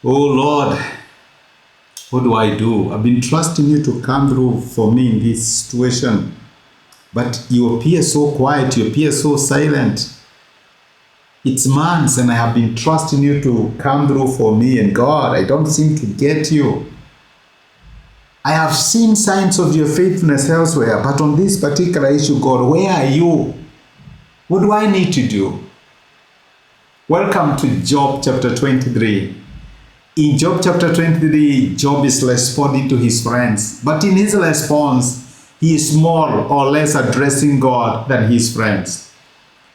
Oh Lord, what do I do? I've been trusting you to come through for me in this situation, but you appear so quiet, you appear so silent. It's months and I have been trusting you to come through for me, and God, I don't seem to get you. I have seen signs of your faithfulness elsewhere, but on this particular issue, God, where are you? What do I need to do? Welcome to Job chapter 23. In Job chapter 23, Job is responding to his friends, but in his response, he is more or less addressing God than his friends.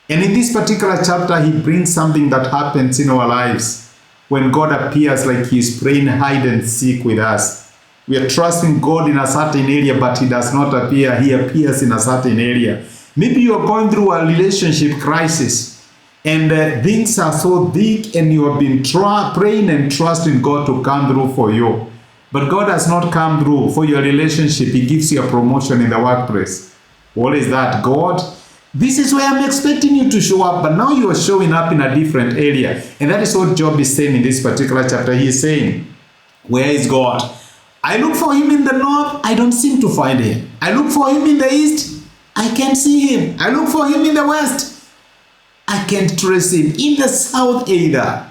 And in this particular chapter, he brings something that happens in our lives when God appears like he is playing hide and seek with us. We are trusting God in a certain area, but he does not appear. He appears in a certain area. Maybe you are going through a relationship crisis and things are so big and you have been praying and trusting God to come through for you. But God has not come through for your relationship. He gives you a promotion in the workplace. What is that? God, this is where I'm expecting you to show up, but now you are showing up in a different area. And that is what Job is saying in this particular chapter. He is saying, where is God? I look for him in the north, I don't seem to find him. I look for him in the east, I can't see him. I look for him in the west, I can't trace him. In the south either.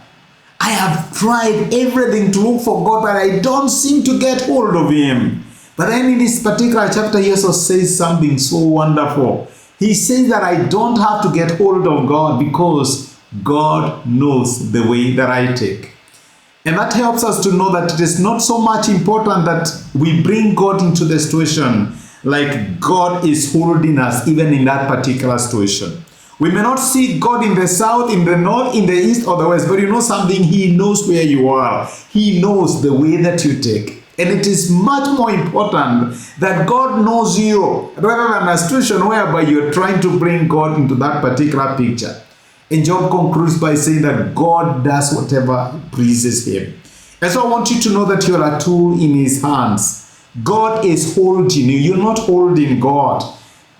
I have tried everything to look for God, but I don't seem to get hold of him. But then in this particular chapter, he also says something so wonderful. He says that I don't have to get hold of God because God knows the way that I take. And that helps us to know that it is not so much important that we bring God into the situation, like God is holding us even in that particular situation. We may not see God in the south, in the north, in the east, or the west, but you know something, he knows where you are. He knows the way that you take. And it is much more important that God knows you rather than a situation whereby you're trying to bring God into that particular picture. And Job concludes by saying that God does whatever pleases him. And so I want you to know that you're a tool in his hands. God is holding you. You're not holding God.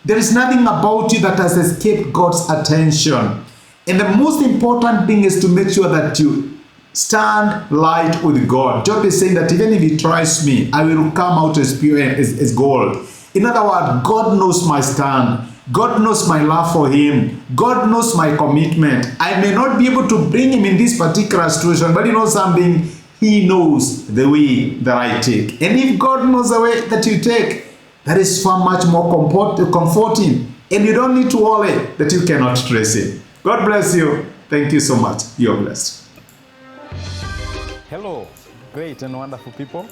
There is nothing about you that has escaped God's attention. And the most important thing is to make sure that you stand light with God. Job is saying that even if he tries me, I will come out as pure as gold. In other words, God knows my stand. God knows my love for him. God knows my commitment. I may not be able to bring him in this particular situation, but you know something? He knows the way that I take. And if God knows the way that you take, that is far much more comforting. And you don't need to worry that you cannot trace him. God bless you. Thank you so much. You're blessed. Hello, great and wonderful people.